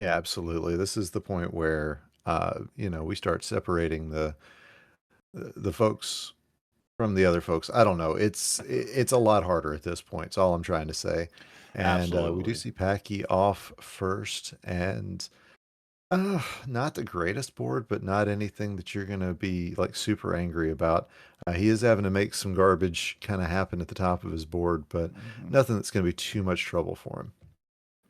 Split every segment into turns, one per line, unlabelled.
Yeah, absolutely. This is the point where, we start separating the folks from the other folks. I don't know. It's a lot harder at this point. It's all I'm trying to say. And we do
Absolutely.
see Packy off first, and not the greatest board, but not anything that you're gonna be like super angry about. He is having to make some garbage kind of happen at the top of his board, but
Mhm.
nothing that's gonna be too much trouble for him.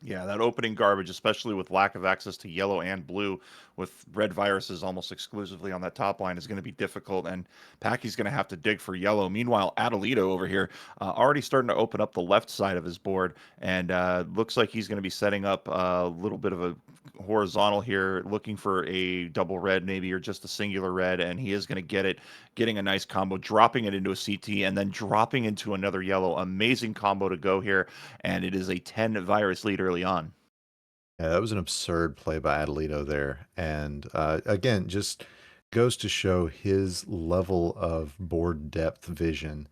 Yeah, that opening garbage, especially with lack of access to yellow and blue, with red viruses almost exclusively on that top line, is going to be difficult. And Packy's going to have to dig for yellow. Meanwhile, Adelito over here already starting to open up the left side of his board, and looks like he's going to be setting up a little bit of a horizontal here, looking for a double red maybe, or just a singular red, and he is going to get it, getting a nice combo, dropping it into a CT, and then dropping into another yellow. Amazing combo to go here, and it is a 10 virus lead early on.
Yeah, that was an absurd play by Adelito there. And again, just goes to show his level of board depth vision.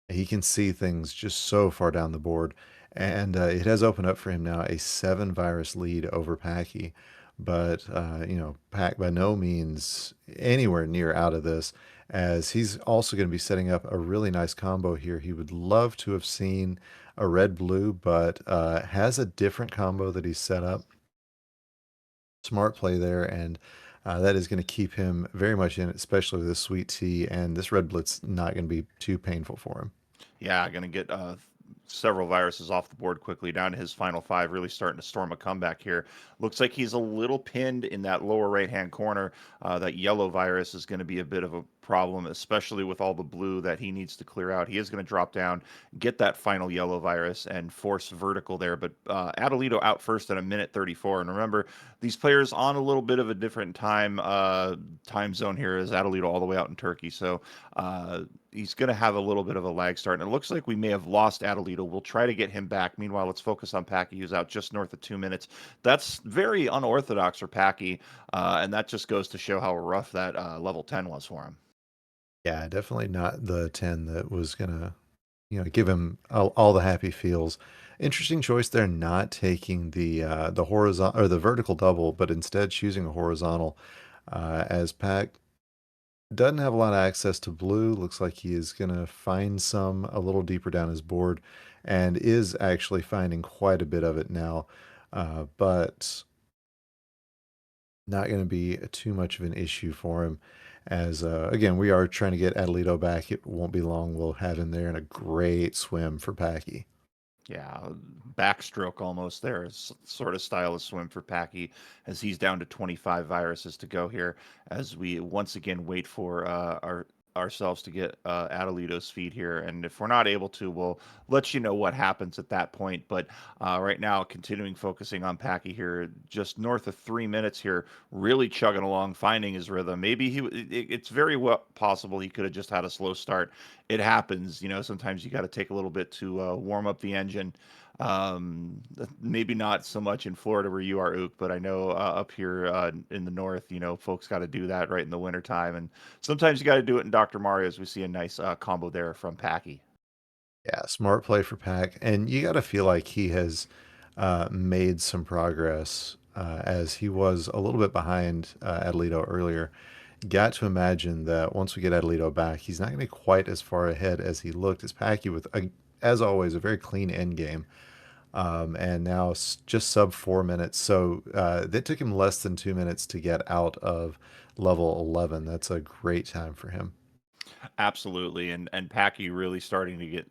He can see things just so far down the board. And it has opened up for him now a 7 virus lead over Packy. But, Pack by no means anywhere near out of this, as he's also going to be setting up a really nice combo here. He would love to have seen a red blue, but has a different combo that he's set up. Smart play there, and that is going to keep him very much in it, especially with this sweet tea. And this red blitz not going to be too painful for him.
Yeah, going to get several viruses off the board quickly, down to his final five, really starting to storm a comeback here. Looks like he's a little pinned in that lower right hand corner. That yellow virus is going to be a bit of a problem, especially with all the blue that he needs to clear out. He is going to drop down, get that final yellow virus, and force vertical there. But Adelito out first at a minute 34. And remember, these players on a little bit of a different time zone here, as Adelito all the way out in Turkey. So he's going to have a little bit of a lag start. And it looks like we may have lost Adelito. We'll try to get him back. Meanwhile, let's focus on Packy, who's out just north of 2 minutes. That's very unorthodox for Packy, and that just goes to show how rough that level 10 was for him.
Yeah, definitely not the 10 that was gonna, give him all the happy feels. Interesting choice there, not taking the horizontal or the vertical double, but instead choosing a horizontal. As Pack doesn't have a lot of access to blue, looks like he is gonna find some a little deeper down his board, and is actually finding quite a bit of it now. But not going to be too much of an issue for him. As again, we are trying to get Adelito back. It won't be long. We'll have him there in a great swim for Packy.
Yeah, backstroke almost there. Sort of style of swim for Packy, as he's down to 25 viruses to go here, as we once again wait for ourselves to get Adelito's feed here. And if we're not able to, we'll let you know what happens at that point. But right now, continuing focusing on Packy here, just north of 3 minutes here, really chugging along, finding his rhythm. Maybe it's very well possible he could have just had a slow start. It happens, sometimes you got to take a little bit to warm up the engine. Maybe not so much in Florida where you are, Ook, but I know up here in the north, folks got to do that right in the wintertime. And sometimes you got to do it in Dr. Mario's. We see a nice combo there from Packy.
Yeah, smart play for Pack, and you got to feel like he has made some progress as he was a little bit behind Adelito earlier. Got to imagine that once we get Adelito back, he's not going to be quite as far ahead as he looked as Packy with, as always, a very clean end game. And now just sub 4 minutes. So it took him less than 2 minutes to get out of level 11. That's a great time for him.
Absolutely, and Packy really starting to get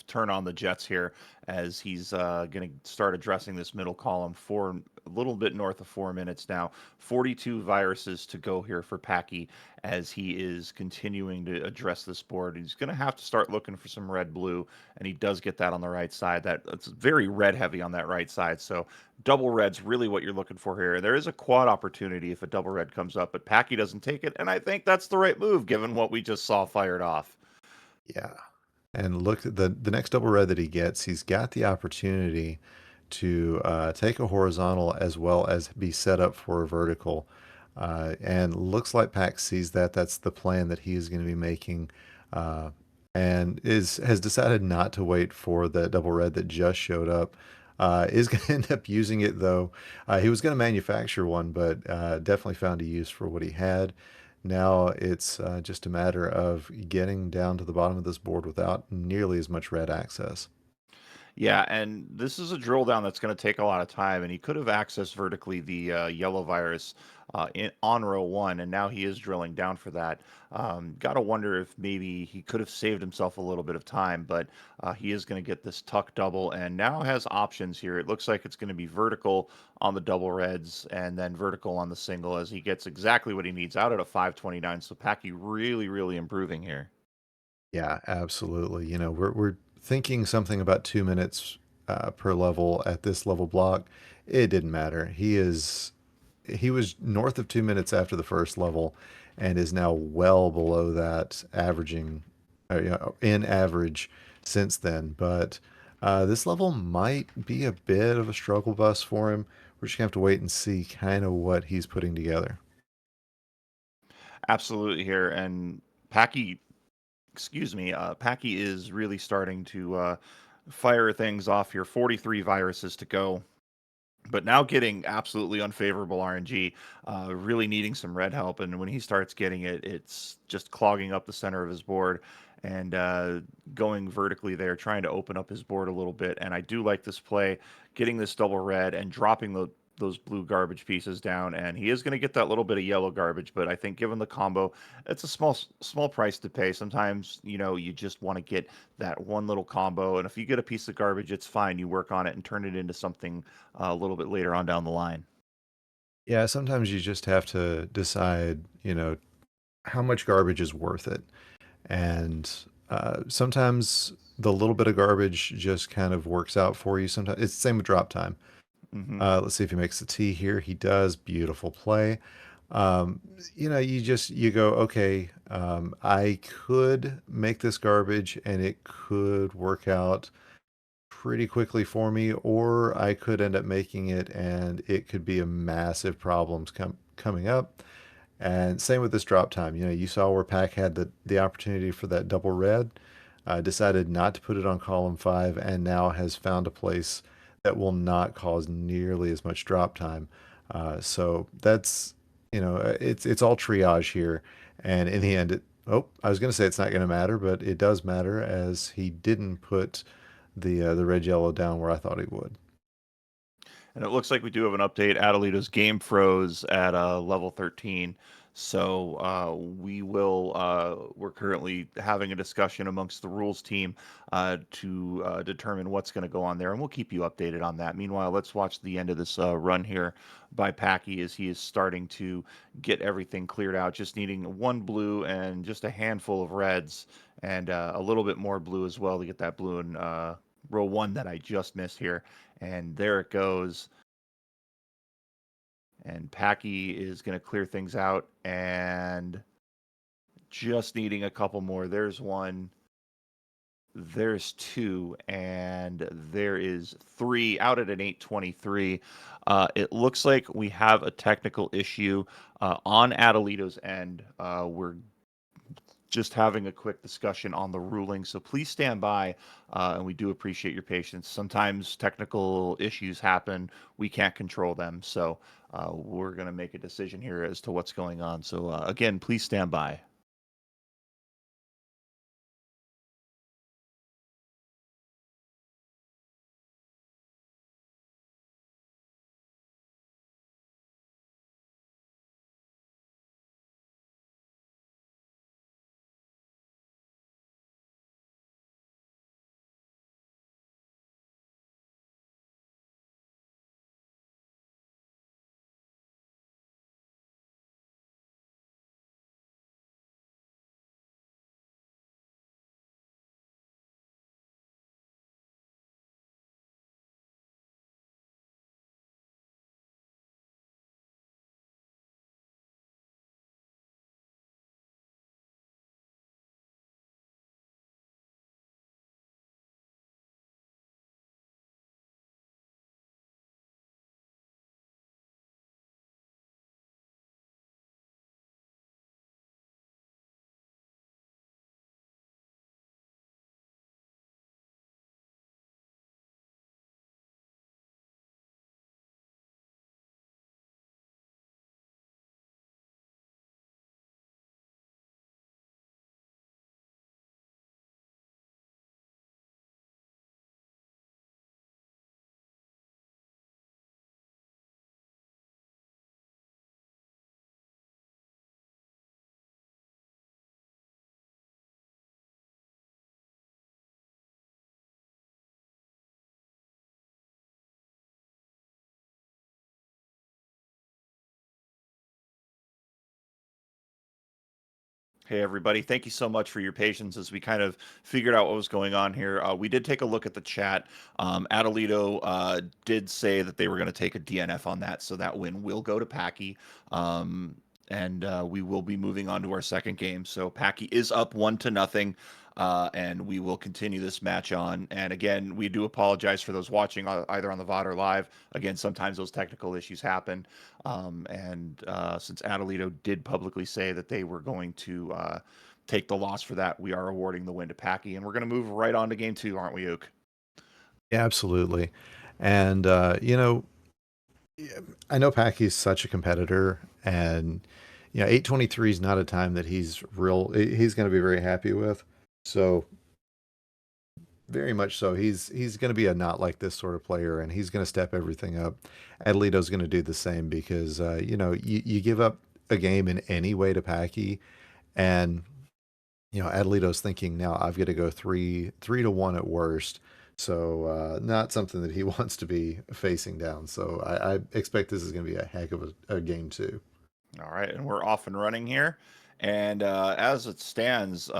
turn on the jets here, as he's going to start addressing this middle column for a little bit north of 4 minutes now. 42 viruses to go here for Packy, as he is continuing to address this board. He's going to have to start looking for some red blue, and he does get that on the right side. That's very red heavy on that right side. So double red's really what you're looking for here. There is a quad opportunity if a double red comes up, but Packy doesn't take it, and I think that's the right move given what we just saw fired off.
Yeah. And look at the next double red that he gets, he's got the opportunity to take a horizontal as well as be set up for a vertical. And looks like Pack sees that. That's the plan that he is going to be making. Uh, and is has decided not to wait for the double red that just showed up. Is going to end up using it though. He was going to manufacture one, but definitely found a use for what he had. Now it's just a matter of getting down to the bottom of this board without nearly as much red access.
Yeah, and this is a drill down that's going to take a lot of time, and he could have accessed vertically the yellow virus on row one, and now he is drilling down for that. Got to wonder if maybe he could have saved himself a little bit of time, but he is going to get this tuck double, and now has options here. It looks like it's going to be vertical on the double reds, and then vertical on the single, as he gets exactly what he needs out at a 529. So Packy really, really improving here.
Yeah, absolutely. We're thinking something about 2 minutes per level at this level block. It didn't matter. He was north of 2 minutes after the first level, and is now well below that, averaging in average since then. But this level might be a bit of a struggle bus for him. We're just gonna have to wait and see kind of what he's putting together.
Absolutely here, and Packy excuse me, Packy is really starting to fire things off here. 43 viruses to go, but now getting absolutely unfavorable RNG, really needing some red help. And when he starts getting it, it's just clogging up the center of his board and going vertically there, trying to open up his board a little bit. And I do like this play, getting this double red and dropping those blue garbage pieces down, and he is going to get that little bit of yellow garbage. But I think given the combo, it's a small price to pay. Sometimes you just want to get that one little combo, and if you get a piece of garbage, it's fine. You work on it and turn it into something a little bit later on down the line.
Yeah, sometimes you just have to decide, how much garbage is worth it. And sometimes the little bit of garbage just kind of works out for you. Sometimes it's the same with drop time.
Hmm.
Let's see if he makes the tee here. He does. Beautiful play. Um, you go, okay, I could make this garbage and it could work out pretty quickly for me, or I could end up making it and it could be a massive problems coming up. And same with this drop time. You saw where Pack had the opportunity for that double red, decided not to put it on column five, and now has found a place that will not cause nearly as much drop time. So that's it's all triage here, and in the end, I was going to say it's not going to matter, but it does matter as he didn't put the red yellow down where I thought he would.
And it looks like we do have an update. Adelito's game froze at level 13. So we're currently having a discussion amongst the rules team to determine what's going to go on there. And we'll keep you updated on that. Meanwhile, let's watch the end of this run here by Packy as he is starting to get everything cleared out. Just needing one blue and just a handful of reds and a little bit more blue as well to get that blue in row one that I just missed here. And there it goes. And Packy is going to clear things out and just needing a couple more. There's one, there's two, and there is three out at an 823. It looks like we have a technical issue on Adelito's end. We're just having a quick discussion on the ruling. So please stand by, and we do appreciate your patience. Sometimes technical issues happen, we can't control them. So we're going to make a decision here as to what's going on. So again, please stand by. Hey, everybody. Thank you so much for your patience as we kind of figured out what was going on here. We did take a look at the chat. Adelito did say that they were going to take a DNF on that, so that win will go to Packy. And we will be moving on to our second game. So Packy is up 1-0. And we will continue this match on. And again, we do apologize for those watching either on the VOD or live. Again, sometimes those technical issues happen. And since Adelito did publicly say that they were going to take the loss for that, we are awarding the win to Packy. And we're going to move right on to game two, aren't we, Ook?
Yeah, absolutely. And yeah, I know Packy's such a competitor, and 823 is not a time that he's going to be very happy with. So very much so. He's going to be a not like this sort of player, and he's going to step everything up. Adelito's going to do the same because you give up a game in any way to Packy, and Adelito's thinking now I've got to go 3-1 at worst. So not something that he wants to be facing down. So I expect this is going to be a heck of a game too.
All right, and we're off and running here. And as it stands,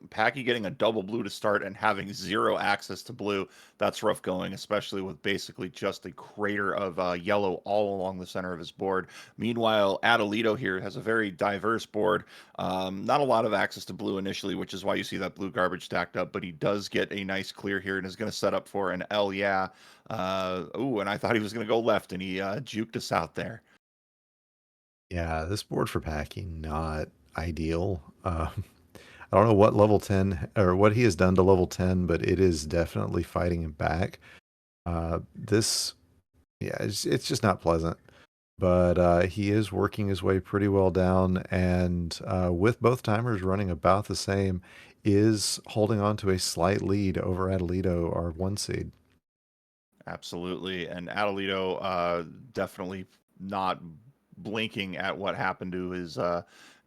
Packy getting a double blue to start and having zero access to blue, that's rough going, especially with basically just a crater of yellow all along the center of his board. Meanwhile, Adelito here has a very diverse board. Not a lot of access to blue initially, which is why you see that blue garbage stacked up, but he does get a nice clear here and is going to set up for an L, yeah. Ooh, and I thought he was going to go left, and he juked us out there.
Yeah, this board for Packy not ideal. I don't know what level 10 or what he has done to level 10, but it is definitely fighting him back. This, yeah, it's just not pleasant. But he is working his way pretty well down, and with both timers running about the same, is holding on to a slight lead over Adelito, our one seed.
Absolutely. And Adelito definitely not blinking at what happened to his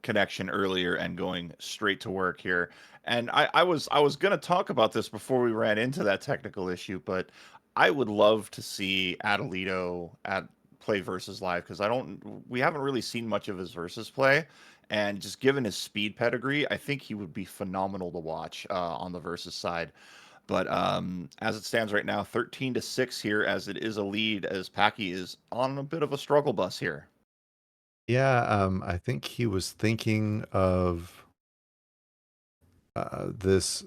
connection earlier and going straight to work here. And I was gonna talk about this before we ran into that technical issue, but I would love to see Adelito at play versus live because I don't we haven't really seen much of his versus play. And just given his speed pedigree, I think he would be phenomenal to watch on the versus side. But as it stands right now, 13-6 here, as it is a lead, as Packy is on a bit of a struggle bus here.
Yeah, I think he was thinking of this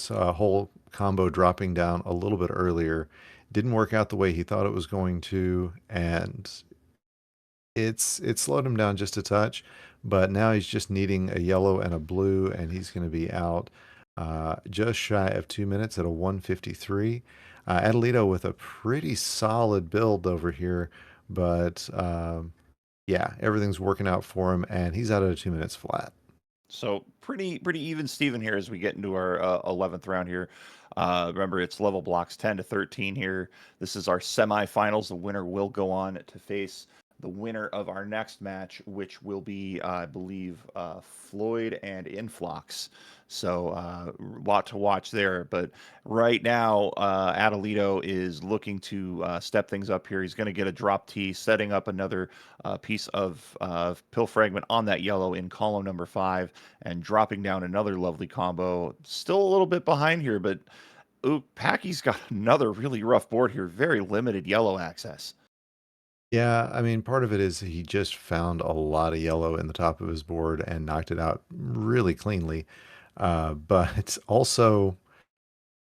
whole combo dropping down a little bit earlier. Didn't work out the way he thought it was going to, and it slowed him down just a touch, but now he's just needing a yellow and a blue, and he's going to be out just shy of 2 minutes at a 153. Adelito with a pretty solid build over here, but yeah, everything's working out for him, and he's out at 2 minutes flat.
So pretty even Steven here as we get into our 11th round here. Remember, it's level blocks 10 to 13 here. This is our semifinals. The winner will go on to face the winner of our next match, which will be, I believe, Floyd and Influx. So lot to watch there. But right now, Adelito is looking to step things up here. He's going to get a drop T, setting up another piece of pill fragment on that yellow in column number 5 and dropping down another lovely combo. Still a little bit behind here, but ooh, Packy's got another really rough board here. Very limited yellow access.
Yeah, I mean, part of it is he just found a lot of yellow in the top of his board and knocked it out really cleanly. But also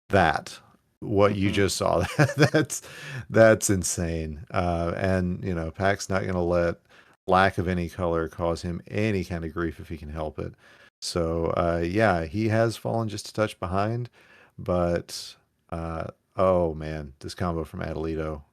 that what you
Hmm.
just saw that's that's insane. And Pac's not going to let lack of any color cause him any kind of grief if he can help it. So yeah, he has fallen just a touch behind, but oh man, this combo from Adelito.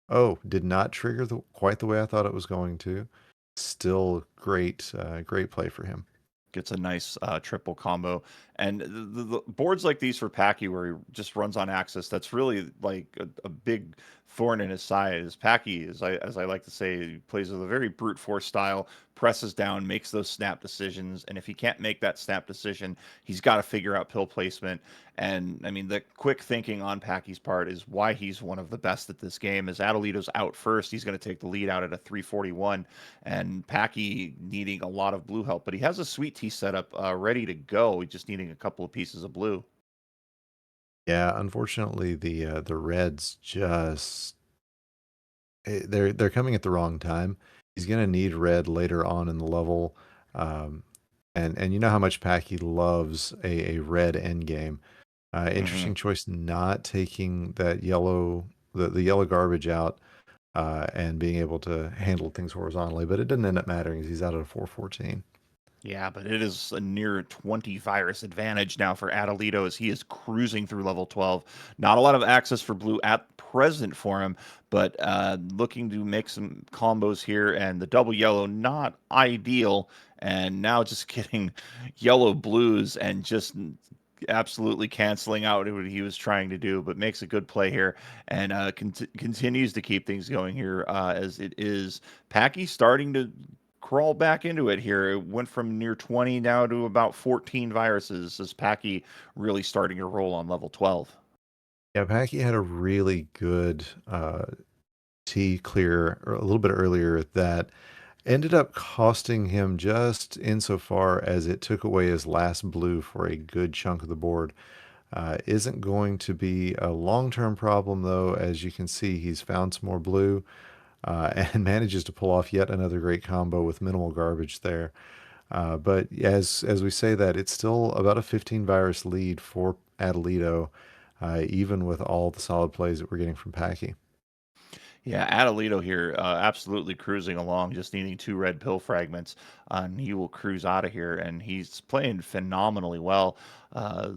Oh, did not trigger quite the way I thought it was going to. Still great, great play for him.
Gets a nice triple combo. And the boards like these for Packy, where he just runs on axis, that's really like a big thorn in his side. As Packy, as I like to say, plays with a very brute force style, presses down, makes those snap decisions, and if he can't make that snap decision, he's got to figure out pill placement. And I mean, the quick thinking on Packy's part is why he's one of the best at this game. As Adelito's out first, he's going to take the lead out at a 341, and Packy needing a lot of blue help, but he has a sweet tea setup ready to go. He's just needing a couple of pieces of blue.
Yeah, unfortunately, the Reds just they're coming at the wrong time. He's gonna need red later on in the level, um, and you know how much Packy loves a red end game.
Hmm.
Interesting choice not taking that the yellow garbage out and being able to handle things horizontally, but it didn't end up mattering as he's out at a 414.
Yeah, but it is a near 20 virus advantage now for Adelito as he is cruising through level 12. Not a lot of access for blue at present for him, but looking to make some combos here. And the double yellow, not ideal. And now just getting yellow blues and just absolutely canceling out what he was trying to do, but makes a good play here and continues to keep things going here as it is Packy starting to crawl back into it here. It went from near 20 now to about 14 viruses as Packy really starting to roll on level 12.
Yeah, Packy had a really good T clear a little bit earlier that ended up costing him just insofar as it took away his last blue for a good chunk of the board. Isn't going to be a long-term problem though. As you can see, he's found some more blue and manages to pull off yet another great combo with minimal garbage there. But as we say that, it's still about a 15 virus lead for Adelito, even with all the solid plays that we're getting from Packy.
Yeah, Adelito here, absolutely cruising along, just needing two red pill fragments, and he will cruise out of here. And he's playing phenomenally well. Uh,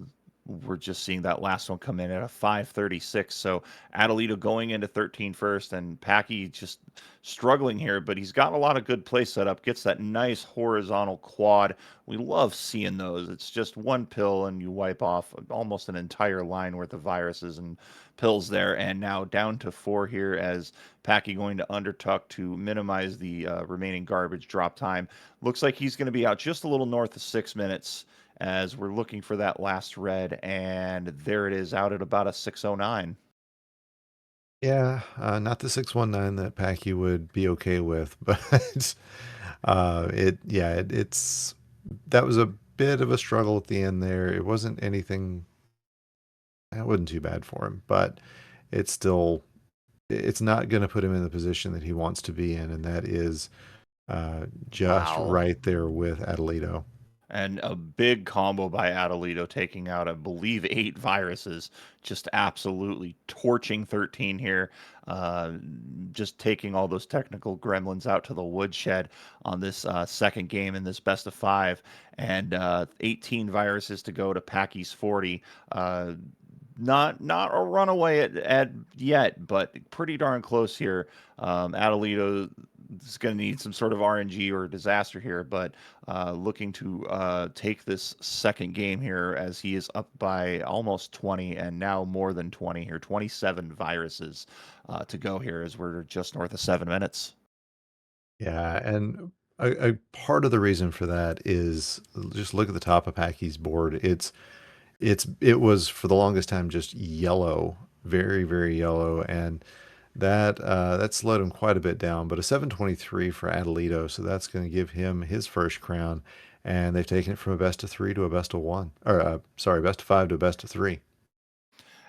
we're just seeing that last one come in at a 536. So Adelito going into 13 first, and Packy just struggling here, but he's got a lot of good play set up. Gets that nice horizontal quad. We love seeing those. It's just one pill, and you wipe off almost an entire line worth of viruses and pills there. And now down to four here as Packy going to undertuck to minimize the remaining garbage drop time. Looks like he's going to be out just a little north of 6 minutes as we're looking for that last red. And there it is out at about a 609.
Yeah, not the 619 that Packy would be okay with, but it's that was a bit of a struggle at the end there. It wasn't anything that wasn't too bad for him, but it's still it's not going to put him in the position that he wants to be in, and that is just
Wow.
right there with Adelito.
And a big combo by Adelito taking out, I believe, eight viruses, just absolutely torching 13 here. Uh, just taking all those technical gremlins out to the woodshed on this second game in this best of five, and 18 viruses to go to Packy's 40. Not a runaway at yet, but pretty darn close here. Adelito is going to need some sort of RNG or disaster here, but looking to take this second game here as he is up by almost 20 and now more than 20 here, 27 viruses to go here as we're just north of 7 minutes.
Yeah, and a part of the reason for that is just look at the top of Packy's board. It was for the longest time just yellow, very, very yellow, and that slowed him quite a bit down. But a 723 for Adelito, so that's going to give him his first crown, and they've taken it from a best of three to a best of one, or sorry, best of five to a best of three.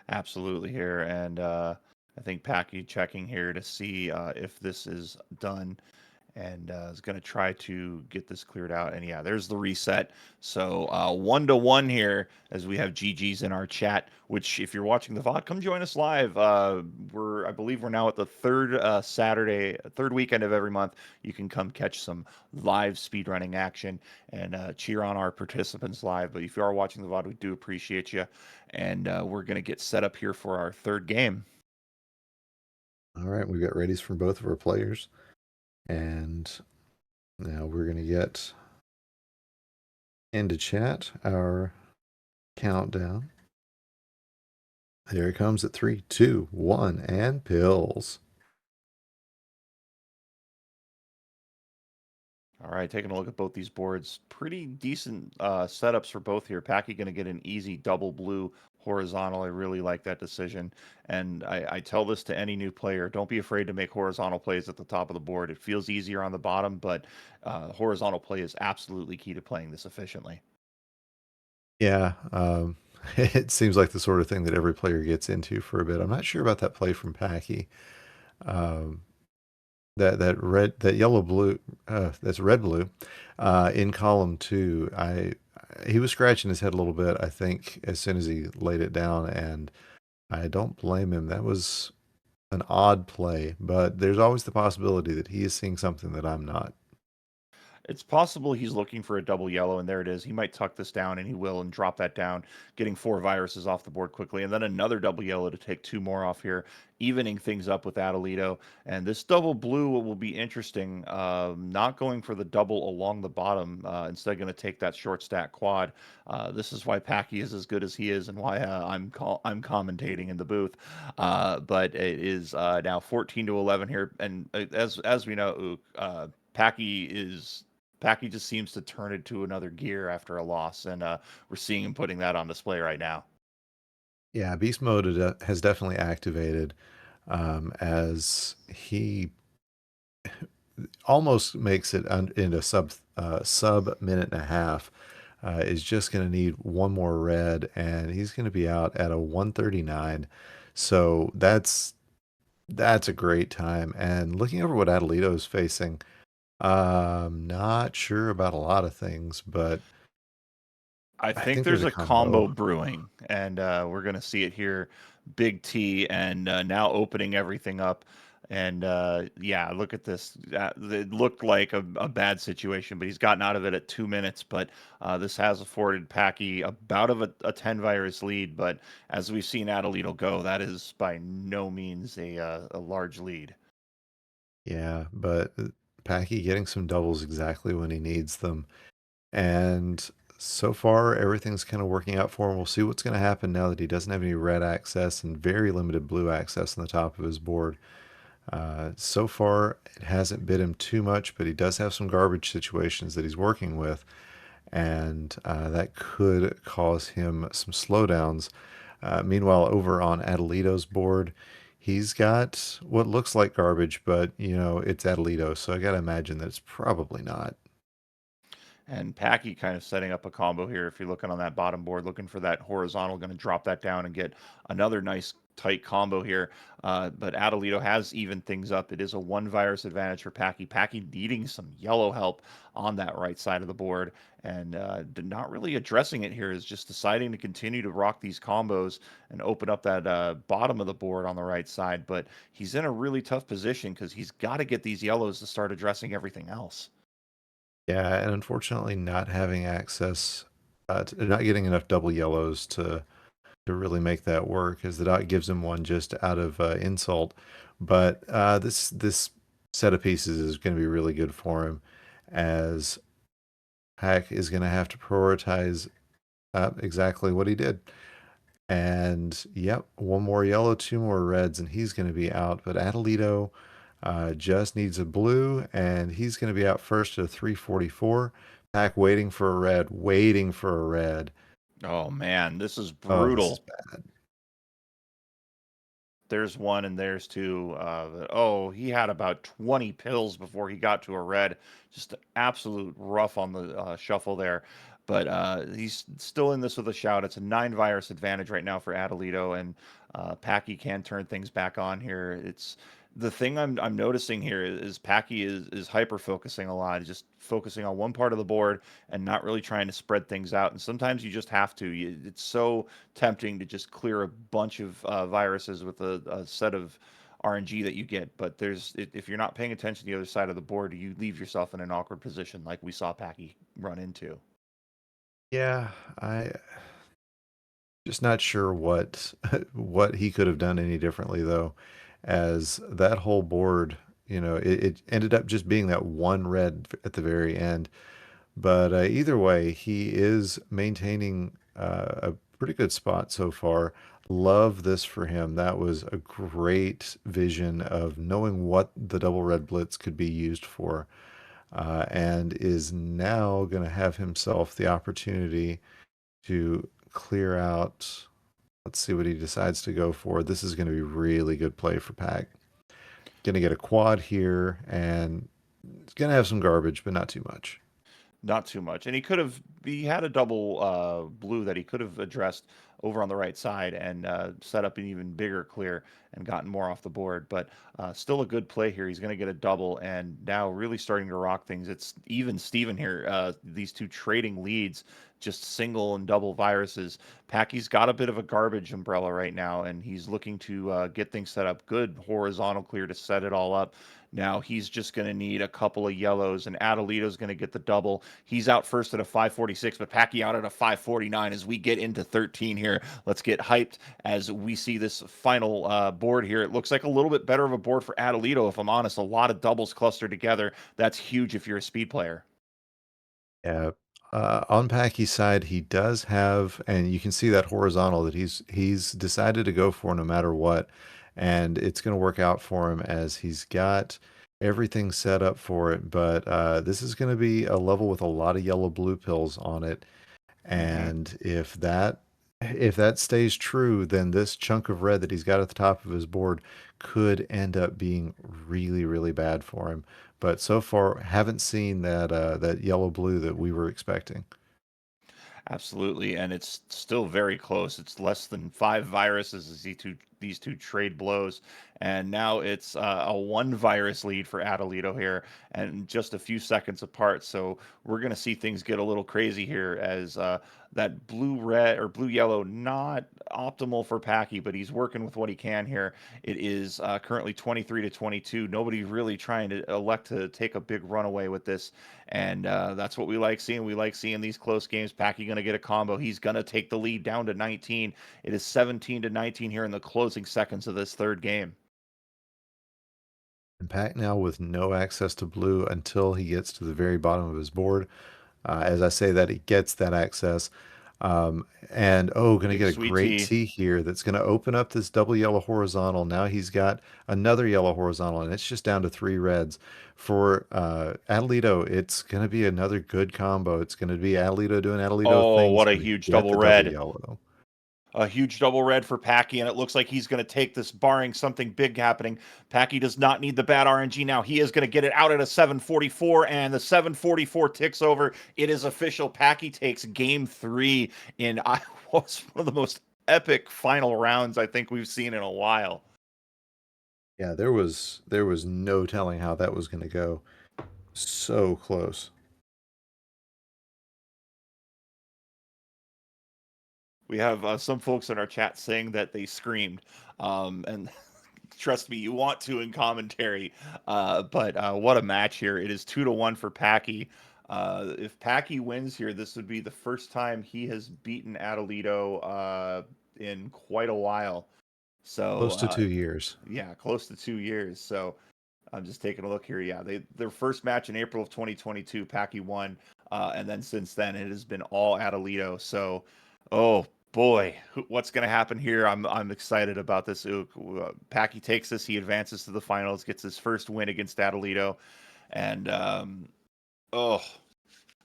Absolutely here, and I think Packy checking here to see if this is done and is going to try to get this cleared out. And yeah, there's the reset. So 1-1 here as we have GG's in our chat. Which, if you're watching the VOD, come join us live. I believe we're now at the third third weekend of every month. You can come catch some live speedrunning action and cheer on our participants live. But if you are watching the VOD, we do appreciate you. And we're going to get set up here for our third game.
All right, we've got readies from both of our players, and now we're going to get into chat our countdown. There it comes at three, two, one, and pills.
All right, taking a look at both these boards. Pretty decent setups for both here. Packy going to get an easy double blue horizontal. I really like that decision. And I tell this to any new player, don't be afraid to make horizontal plays at the top of the board. It feels easier on the bottom, but horizontal play is absolutely key to playing this efficiently.
Yeah, it seems like the sort of thing that every player gets into for a bit. I'm not sure about that play from Packy. Um, that yellow blue, that's red blue, in column two. He was scratching his head a little bit, I think, as soon as he laid it down, and I don't blame him. That was an odd play, but there's always the possibility that he is seeing something that I'm not.
It's possible he's looking for a double yellow, and there it is. He might tuck this down, and he will, and drop that down, getting 4 viruses off the board quickly, and then another double yellow to take 2 more off here, evening things up with Adelito. And this double blue will be interesting. Not going for the double along the bottom, instead going to take that short stack quad. This is why Packy is as good as he is, and why I'm commentating in the booth. But it is now 14 to 11 here, and as we know, Ook, Packy just seems to turn it to another gear after a loss, and we're seeing him putting that on display right now.
Yeah, beast mode has definitely activated, as he almost makes it in a sub minute and a half. Is just going to need one more red, and he's going to be out at a 139. So that's a great time. And looking over what Adelito is facing, not sure about a lot of things, but
I
I
think
think there's
there's
a
a combo
combo.
brewing, and we're going to see it here. Big T, and now opening everything up. And yeah, look at this. It looked like a bad situation, but he's gotten out of it at 2 minutes. But this has afforded Packy about of a 10 virus lead. But as we've seen Adelito go, that is by no means a large lead.
Yeah, but Packy getting some doubles exactly when he needs them. And so far, everything's kind of working out for him. We'll see what's going to happen now that he doesn't have any red access and very limited blue access on the top of his board. So far, it hasn't bit him too much, but he does have some garbage situations that he's working with, and that could cause him some slowdowns. Meanwhile, over on Adelito's board, he's got what looks like garbage, but it's Adelito, so I got to imagine that it's probably not.
And Packy kind of setting up a combo here. If you're looking on that bottom board, looking for that horizontal, going to drop that down and get another nice tight combo here. But Adelito has evened things up. It is a 1 virus advantage for Packy. Packy needing some yellow help on that right side of the board, and not really addressing it here, is just deciding to continue to rock these combos and open up that bottom of the board on the right side. But he's in a really tough position because he's got to get these yellows to start addressing everything else.
Yeah, and unfortunately, not having access, not getting enough double yellows to really make that work, as the dot gives him one just out of insult. But this set of pieces is going to be really good for him, as Hack is going to have to prioritize exactly what he did. And yep, one more yellow, two more reds, and he's going to be out. But Adelito just needs a blue, and he's going to be out first at a 344. Pack waiting for a red, waiting for a red.
Oh man, this is
Oh, this is
brutal.
bad.
There's one and there's two. Oh, he had about 20 pills before he got to a red. Just absolute rough on the shuffle there. But he's still in this with a shout. It's a 9 virus advantage right now for Adelito, and Packy can turn things back on here. It's the thing I'm noticing here is Packy is hyper focusing a lot, just focusing on one part of the board and not really trying to spread things out. And sometimes you just have to. It's so tempting to just clear a bunch of viruses with a set of RNG that you get. But if you're not paying attention to the other side of the board, you leave yourself in an awkward position, like we saw Packy run into.
Yeah, I just not sure what what he could have done any differently though, as that whole board, it ended up just being that one red at the very end. But either way, he is maintaining a pretty good spot so far. Love this for him. That was a great vision of knowing what the double red blitz could be used for, and is now going to have himself the opportunity to clear out. Let's see what he decides to go for. This is going to be really good play for Pack. Going to get a quad here, and it's going to have some garbage, but not too much.
Not too much. And he had a double blue that he could have addressed over on the right side and set up an even bigger clear and gotten more off the board. But still a good play here. He's going to get a double and now really starting to rock things. It's even Steven here. These two trading leads, just single and double viruses. Packy's got a bit of a garbage umbrella right now, and he's looking to get things set up. Good horizontal clear to set it all up. Now he's just going to need a couple of yellows, and Adelito's going to get the double. He's out first at a 546, but Packy out at a 549 as we get into 13 here. Let's get hyped as we see this final board here. It looks like a little bit better of a board for Adelito, if I'm honest. A lot of doubles clustered together. That's huge if you're a speed player.
Yeah. On Packy's side, he does have, and you can see that horizontal that he's decided to go for no matter what, and it's going to work out for him as he's got everything set up for it. But this is going to be a level with a lot of yellow blue pills on it,
Mm-hmm.
and if that stays true, then this chunk of red that he's got at the top of his board could end up being really, really bad for him. But so far, haven't seen that yellow blue that we were expecting.
Absolutely, and it's still very close. It's less than five viruses as these two trade blows, and now it's a one virus lead for Adelito here, and just a few seconds apart. So we're gonna see things get a little crazy here as that blue red or blue yellow not optimal for Packy, but he's working with what he can here. It is currently 23 to 22. Nobody's really trying to elect to take a big runaway with this, and that's what we like seeing. We like seeing these close games. Packy going to get a combo. He's going to take the lead down to 19. It is 17 to 19 here in the closing seconds of this third game.
And Pac now with no access to blue until he gets to the very bottom of his board. As I say that, he gets that access. And going to
Big
get a
sweet
great
tea.
T here that's going to open up this double yellow horizontal. Now he's got another yellow horizontal, and it's just down to three reds. For Adelito, it's going to be another good combo. It's going to be Adelito doing Adelito
Oh,
things.
what a
Going to
huge
get
double
the double
red.
yellow.
A huge double red for Packy, and it looks like he's going to take this, barring something big happening. Packy does not need the bad RNG now. He is going to get it out at a 744, and the 744 ticks over. It is official. Packy takes game three in was one of the most epic final rounds I think we've seen in a while.
Yeah, there was no telling how that was going to go. So close.
We have some folks in our chat saying that they screamed, and trust me, you want to in commentary. But what a match here! It is 2-1 for Packy. If Packy wins here, this would be the first time he has beaten Adelito in quite a while. So
Close to 2 years.
yeah, close to 2 years. So I'm just taking a look here. Yeah, their first match in April of 2022, Packy won, and then since then it has been all Adelito. So, oh boy, what's going to happen here? I'm excited about this. Packy takes this, he advances to the finals, gets his first win against Adelito, and oh,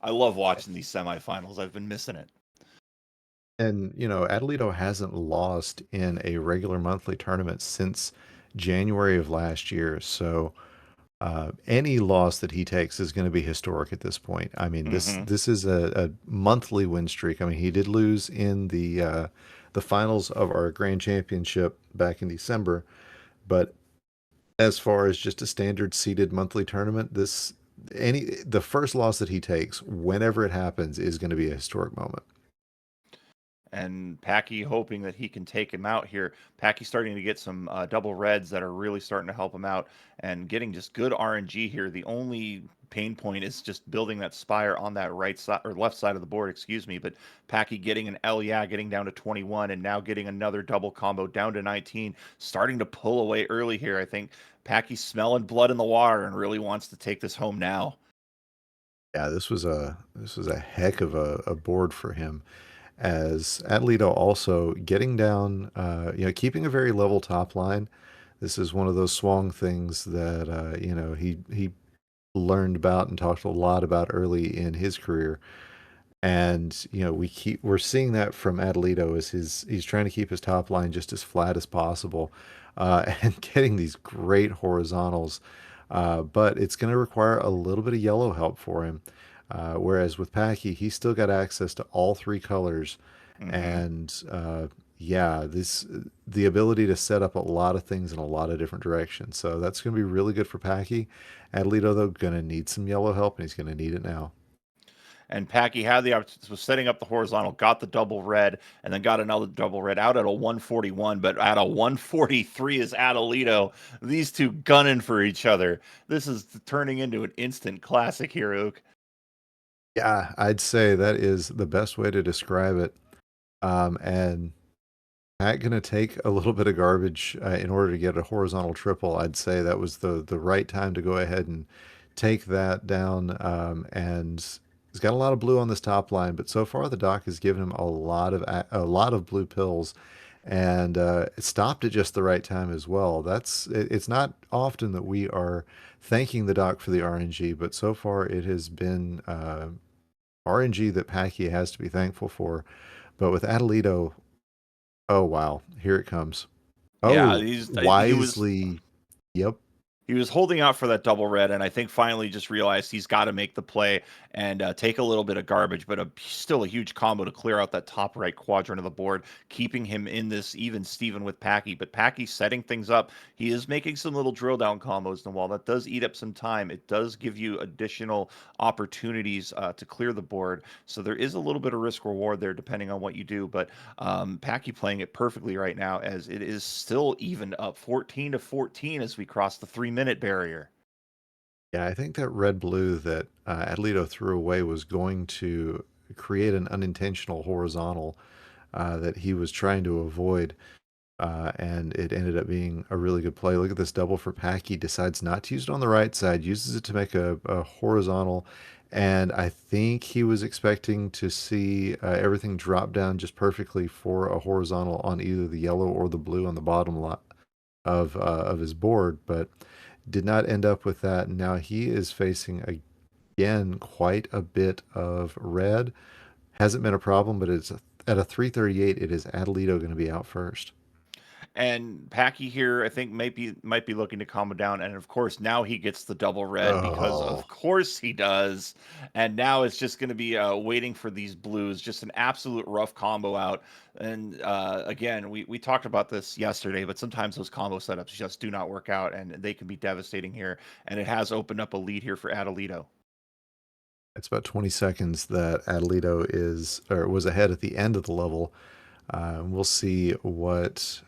I love watching these semifinals. I've been missing it.
And, Adelito hasn't lost in a regular monthly tournament since January of last year. So any loss that he takes is going to be historic at this point. I mean, this
Hmm.
this is a monthly win streak. I mean, he did lose in the finals of our grand championship back in December, but as far as just a standard seeded monthly tournament, the first loss that he takes, whenever it happens, is going to be a historic moment.
And Packy hoping that he can take him out here. Packy starting to get some double reds that are really starting to help him out and getting just good RNG here. The only pain point is just building that spire on that right side or left side of the board, excuse me. But Packy getting an L, yeah, getting down to 21 and now getting another double combo down to 19, starting to pull away early here. I think Packy's smelling blood in the water and really wants to take this home now.
Yeah, this was a heck of a board for him. as Atlito also getting down, keeping a very level top line. This is one of those swung things that he learned about and talked a lot about early in his career. And we're seeing that from Adelito as he's trying to keep his top line just as flat as possible, and getting these great horizontals. But it's going to require a little bit of yellow help for him. Whereas with Packy, he's still got access to all three colors,
Hmm.
and yeah, this the ability to set up a lot of things in a lot of different directions. So that's going to be really good for Packy. Adelito though going to need some yellow help, and he's going to need it now.
And Packy had the opportunity, was setting up the horizontal, got the double red, and then got another double red out at a 141, but at a 143 is Adelito. These two gunning for each other. This is turning into an instant classic here, Ook.
Yeah, I'd say that is the best way to describe it. And Pat gonna take a little bit of garbage in order to get a horizontal triple. I'd say that was the right time to go ahead and take that down. And he's got a lot of blue on this top line, but so far the doc has given him a lot of blue pills, and it stopped at just the right time as well. It's not often that we are thanking the doc for the RNG, but so far it has been RNG that Packy has to be thankful for. But with Adelito, oh wow, here it comes.
Yeah,
Oh,
he was
wisely. Yep.
he was holding out for that double red, and I think finally just realized he's got to make the play and take a little bit of garbage, but still a huge combo to clear out that top right quadrant of the board, keeping him in this even Steven with Packy. But Packy's setting things up. He is making some little drill down combos, and while that does eat up some time, it does give you additional opportunities to clear the board. So there is a little bit of risk reward there, depending on what you do. But Packy playing it perfectly right now, as it is still even up 14-14 as we cross the 3 minute barrier.
Yeah, I think that red blue that Adelito threw away was going to create an unintentional horizontal that he was trying to avoid. And it ended up being a really good play. Look at this double for Packy. Decides not to use it on the right side, uses it to make a horizontal. And I think he was expecting to see everything drop down just perfectly for a horizontal on either the yellow or the blue on the bottom lot of his board, but did not end up with that. Now he is facing again quite a bit of red. Hasn't been a problem, but it's at a 338. It is Adelito going to be out first.
And Packy here, I think might be looking to calm it down. And of course, now he gets the double red because
Oh,
of course he does. And now it's just going to be waiting for these blues, just an absolute rough combo out. And again, we talked about this yesterday, but sometimes those combo setups just do not work out, and they can be devastating here. And it has opened up a lead here for Adelito.
it's about 20 seconds that Adelito is or was ahead at the end of the level. We'll see what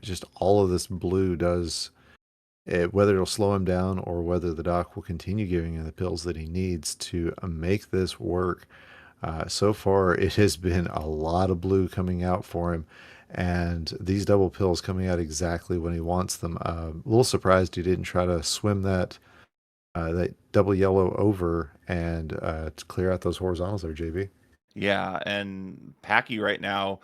just all of this blue does, whether it'll slow him down or whether the doc will continue giving him the pills that he needs to make this work. So far, it has been a lot of blue coming out for him, and these double pills coming out exactly when he wants them. A little surprised he didn't try to swim that double yellow over and to clear out those horizontals there, JB.
Yeah, and Packy right now,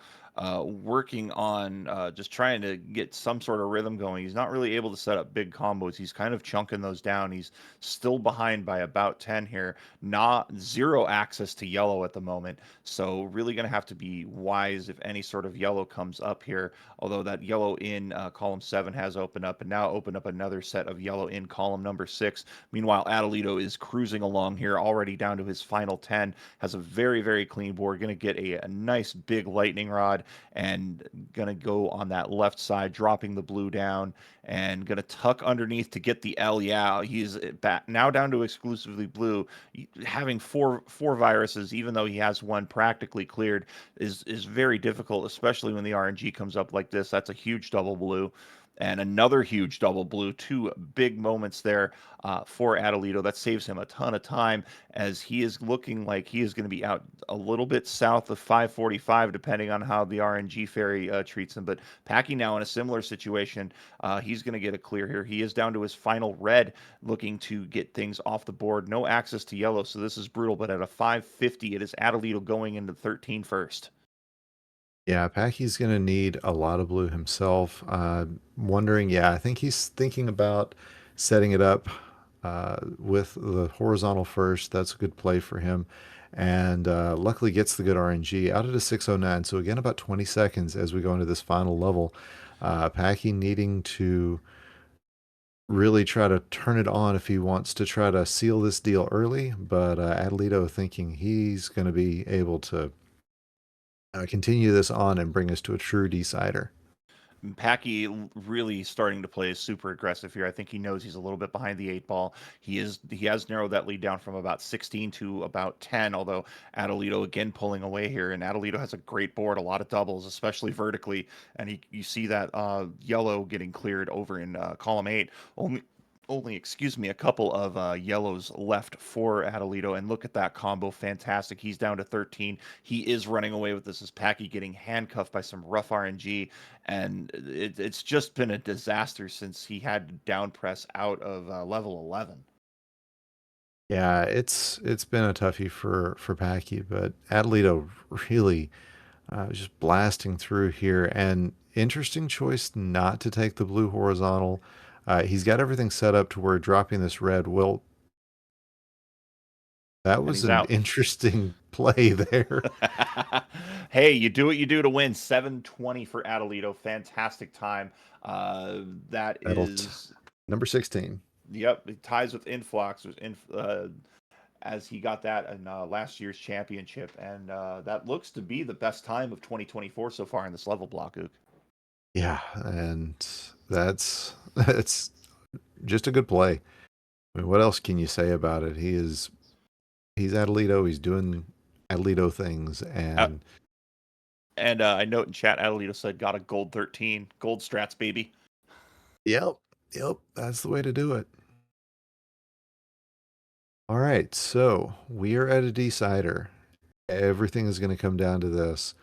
working on just trying to get some sort of rhythm going. He's not really able to set up big combos. He's kind of chunking those down. He's still behind by about 10 here. Not zero access to yellow at the moment. So really going to have to be wise if any sort of yellow comes up here. Although that yellow in column 7 has opened up and now opened up another set of yellow in column number 6. Meanwhile, Adelito is cruising along here already down to his final 10, has a very, very clean board. Going to get a nice big lightning rod and going to go on that left side, dropping the blue down and going to tuck underneath to get the L. Yeah, he's back now down to exclusively blue. Having four viruses, even though he has one practically cleared, is very difficult, especially when the RNG comes up like this. That's a huge double blue and another huge double blue. Two big moments there for Adelito. That saves him a ton of time as he is looking like he is going to be out a little bit south of 545, depending on how the RNG ferry treats him. But Packy now in a similar situation. He's going to get a clear here. He is down to his final red, looking to get things off the board. No access to yellow, so this is brutal. But at a 550, it is Adelito going into 13 first.
Yeah, Packy's gonna need a lot of blue himself. Wondering, yeah, I think he's thinking about setting it up with the horizontal first. That's a good play for him. And luckily gets the good RNG out at a 609. So again, about 20 seconds as we go into this final level. Packy needing to really try to turn it on if he wants to try to seal this deal early. But Adelito thinking he's going to be able to continue this on and bring us to a true decider.
Packy really starting to play super aggressive here. I think he knows he's a little bit behind the eight ball. He has narrowed that lead down from about 16 to about 10. Although Adelito again pulling away here, and Adelito has a great board, a lot of doubles, especially vertically. And you see that yellow getting cleared over in column eight. Only, excuse me, a couple of yellows left for Adelito, and look at that combo, fantastic. He's down to 13. He is running away with this as Packy getting handcuffed by some rough RNG, and it's just been a disaster since he had to down press out of level 11.
Yeah, it's been a toughie for Packy, but Adelito really was just blasting through here. And interesting choice not to take the blue horizontal. He's got everything set up to where dropping this red will. That
And
was
he's
an
out.
interesting play there.
Hey, you do what you do to win. 720 for Adelito. Fantastic time. That
That'll
is,
number 16.
yep, it ties with Influx as he got that in last year's championship. And that looks to be the best time of 2024 so far in this level block, Ook.
Yeah, and that's just a good play. I mean, what else can you say about it? He's Adelito. He's doing Adelito things,
Uh,
and
and I note in chat, Adelito said, got a gold 13. Gold strats, baby.
yep, yep, that's the way to do it. All right, so we are at a decider. Everything is going to come down to this.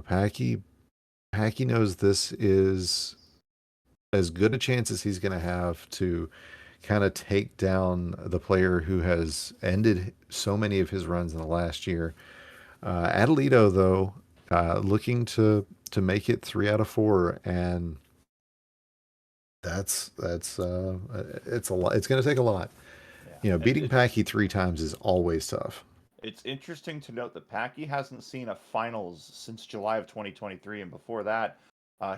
Packy knows this is as good a chance as he's going to have to kind of take down the player who has ended so many of his runs in the last year. Adelito, though, looking to make it 3 out of 4, and that's it's a lot. It's going to take a lot.
Yeah.
Beating Packy 3 times is always tough.
It's interesting to note that Packy hasn't seen a finals since July of 2023, and before that,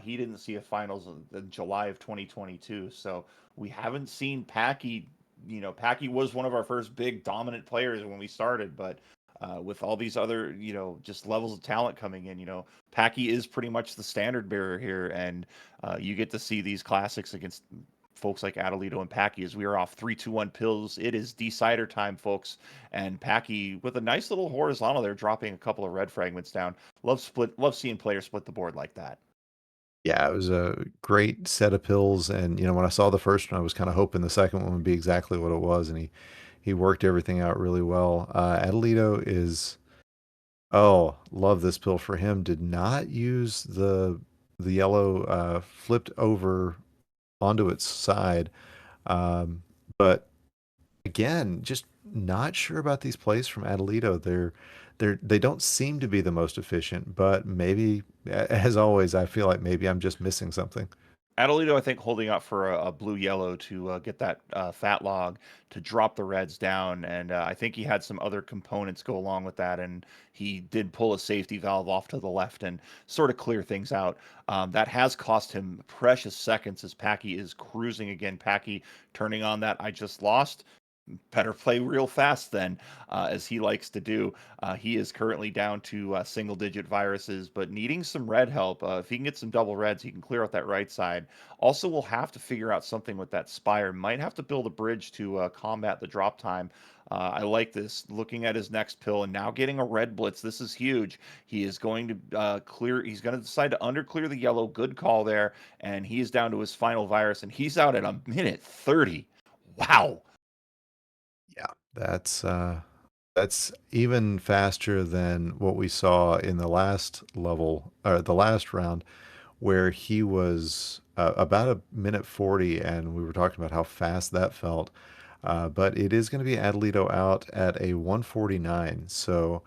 he didn't see a finals in July of 2022. So we haven't seen Packy. Packy was one of our first big dominant players when we started, but with all these other, just levels of talent coming in, Packy is pretty much the standard bearer here, and you get to see these classics against folks like Adelito and Packy as we are off 3-2-1 pills. It is decider time, folks. And Packy with a nice little horizontal there, dropping a couple of red fragments down. Love seeing players split the board like that.
Yeah, it was a great set of pills, and when I saw the first one, I was kind of hoping the second one would be exactly what it was, and he worked everything out really well. Adelito is love this pill for him. Did not use the yellow flipped over onto its side, but again, just not sure about these plays from Adelito. They don't seem to be the most efficient, but maybe, as always, I feel like maybe I'm just missing something.
Adelito, I think, holding up for a blue yellow to get that fat log to drop the reds down. And I think he had some other components go along with that. And he did pull a safety valve off to the left and sort of clear things out. That has cost him precious seconds as Packy is cruising again. Packy turning on that I just lost. Better play real fast then, as he likes to do. He is currently down to single digit viruses, but needing some red help. If he can get some double reds, he can clear out that right side. Also, we'll have to figure out something with that Spire. Might have to build a bridge to combat the drop time. I like this. Looking at his next pill and now getting a red blitz. This is huge. He is going to clear. He's going to decide to underclear the yellow. Good call there. And he is down to his final virus, and he's out at a minute 30. Wow.
Yeah, that's even faster than what we saw in the last level or the last round, where he was about a minute 40, and we were talking about how fast that felt. But it is going to be Adelito out at a 149. So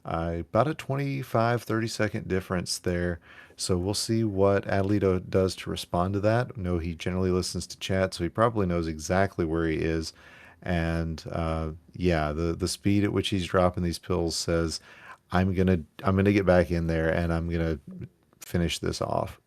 About a 25-30 second difference there. So we'll see what Adelito does to respond to that. No, he generally listens to chat, so he probably knows exactly where he is. And yeah, the speed at which he's dropping these pills says, I'm gonna get back in there and I'm gonna finish this off.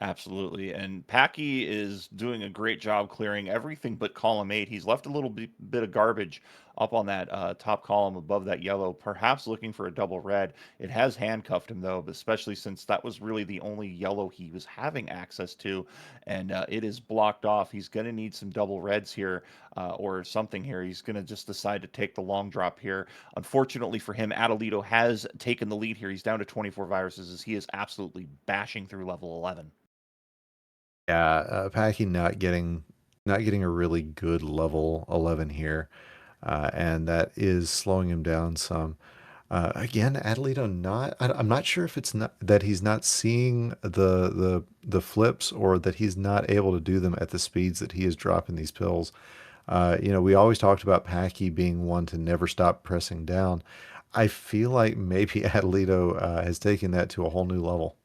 Absolutely. And Packy is doing a great job clearing everything but column 8. He's left a little bit of garbage up on that top column above that yellow, perhaps looking for a double red. It has handcuffed him, though, especially since that was really the only yellow he was having access to. And it is blocked off. He's going to need some double reds here or something here. He's going to just decide to take the long drop here. Unfortunately for him, Adelito has taken the lead here. He's down to 24 viruses as he is absolutely bashing through level 11.
Yeah, Packy not getting a really good level 11 here, and that is slowing him down some. Again, Adelito not. I'm not sure if it's not that he's not seeing the flips or that he's not able to do them at the speeds that he is dropping these pills. We always talked about Packy being one to never stop pressing down. I feel like maybe Adelito has taken that to a whole new level.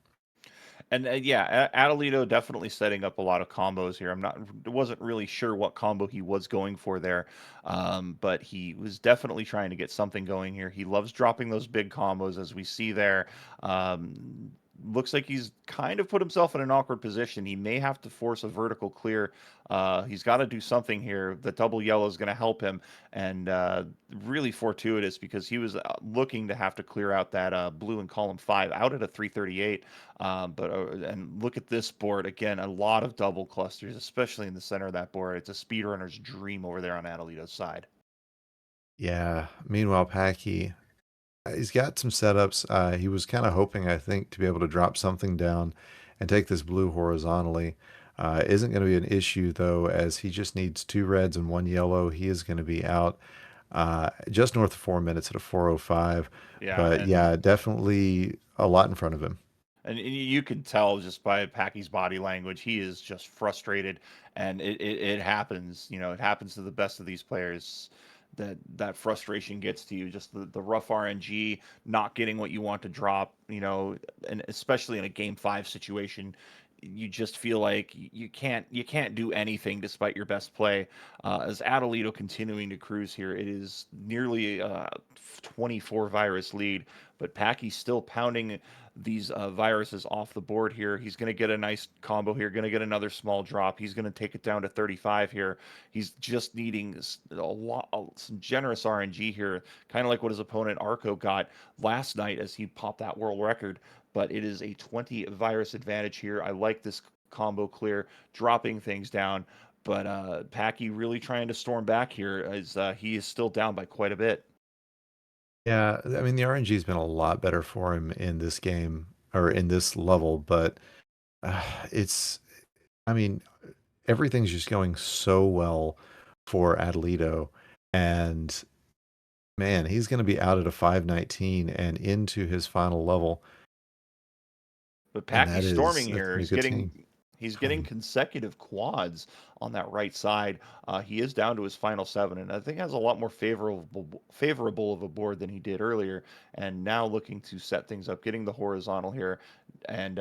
And yeah, Adelito definitely setting up a lot of combos here. Wasn't really sure what combo he was going for there, but he was definitely trying to get something going here. He loves dropping those big combos, as we see there. Looks like he's kind of put himself in an awkward position. He may have to force a vertical clear. He's got to do something here. The double yellow is going to help him, and really fortuitous because he was looking to have to clear out that blue in column 5 out at a 338. And look at this board again. A lot of double clusters, especially in the center of that board. It's a speedrunner's dream over there on Adelito's side.
Yeah. Meanwhile, Packy, he's got some setups. He was kind of hoping, I think, to be able to drop something down and take this blue horizontally. Isn't going to be an issue though, as he just needs two reds and one yellow. He is going to be out just north of 4 minutes at a 4:05.
Yeah,
But
and
yeah, definitely a lot in front of him.
And you can tell just by Packy's body language, he is just frustrated, and it happens. You know, it happens to the best of these players. That frustration gets to you. Just the rough RNG, not getting what you want to drop. You know, and especially in a game 5 situation, you just feel like you can't do anything despite your best play. As Adelito continuing to cruise here, it is nearly 24 virus lead, but Packy's still pounding these viruses off the board here. He's going to get a nice combo here, going to get another small drop. He's going to take it down to 35 here. He's just needing some generous RNG here, kind of like what his opponent Arco got last night as he popped that world record. But it is a 20 virus advantage here. I like this combo clear, dropping things down. But Packy really trying to storm back here as he is still down by quite a bit.
Yeah, I mean the RNG has been a lot better for him in this game or in this level, but it's I mean everything's just going so well for Adelito, and man, he's going to be out at a 519 and into his final level,
But
and
Packy's storming
that's
here.
gonna be a
He's
good
getting
team.
he's getting consecutive quads on that right side. He is down to his final 7, and I think has a lot more favorable of a board than he did earlier. And now looking to set things up, getting the horizontal here, and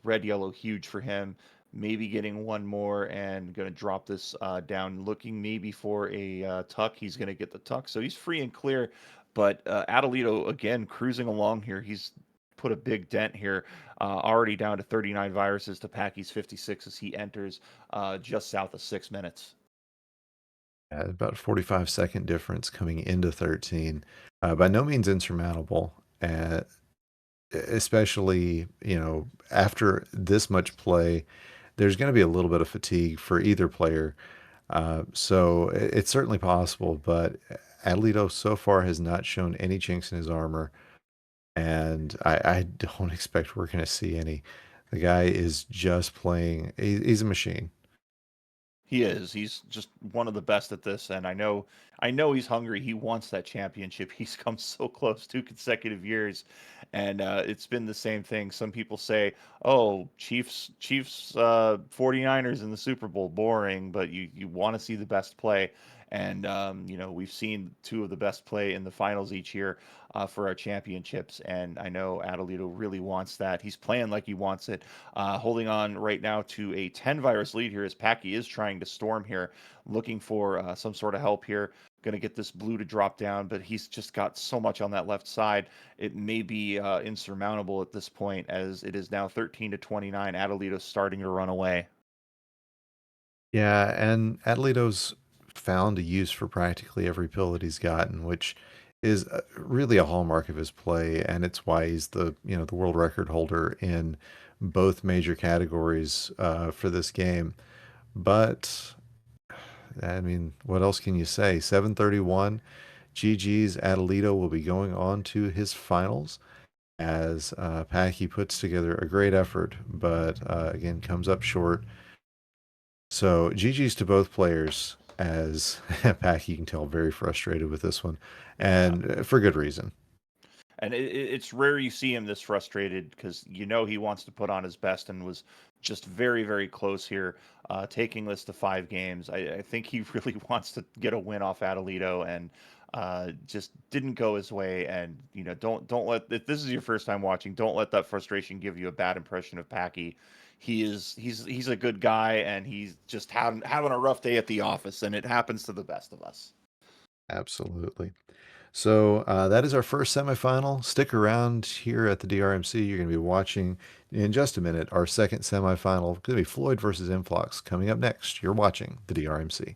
red yellow huge for him. Maybe getting one more and going to drop this down. Looking maybe for a tuck. He's going to get the tuck, so he's free and clear. But Adelito again cruising along here. He's put a big dent here. Already down to 39 viruses to Packy's 56 as he enters just south of 6 minutes.
Yeah, about a 45-second difference coming into 13. By no means insurmountable, especially, after this much play, there's going to be a little bit of fatigue for either player. So it's certainly possible, but Adelito so far has not shown any chinks in his armor, and I don't expect we're going to see any. The guy is just playing. He's a machine.
He is. He's just one of the best at this, and I know he's hungry. He wants that championship. He's come so close 2 consecutive years, and it's been the same thing. Some people say, "Oh, Chiefs, 49ers in the Super Bowl, boring," but you want to see the best play, And we've seen two of the best play in the finals each year for our championships, and I know Adelito really wants that. He's playing like he wants it, holding on right now to a 10 virus lead here as Packy is trying to storm here, looking for some sort of help here. Going to get this blue to drop down, but he's just got so much on that left side. It may be insurmountable at this point, as it is now 13 to 29. Adelito's starting to run away.
Yeah, and Adelito's found a use for practically every pill that he's gotten, which is really a hallmark of his play, and it's why he's the world record holder in both major categories for this game. But I mean, what else can you say? 731, GG's Adelito will be going on to his finals as Packy puts together a great effort, but again comes up short. So GG's to both players, as Pack, you can tell, very frustrated with this one,
Yeah.
and for good reason.
And it's rare you see him this frustrated because he wants to put on his best and was just very, very close here, taking this to 5 games. I think he really wants to get a win off Adelito and just didn't go his way. And don't let if this is your first time watching, don't let that frustration give you a bad impression of Packy. He's a good guy and he's just having a rough day at the office, and it happens to the best of us.
Absolutely. So that is our first semifinal. Stick around here at the DRMC. You're going to be watching in just a minute our second semifinal. It's going to be Floyd versus Influx coming up next. You're watching the DRMC.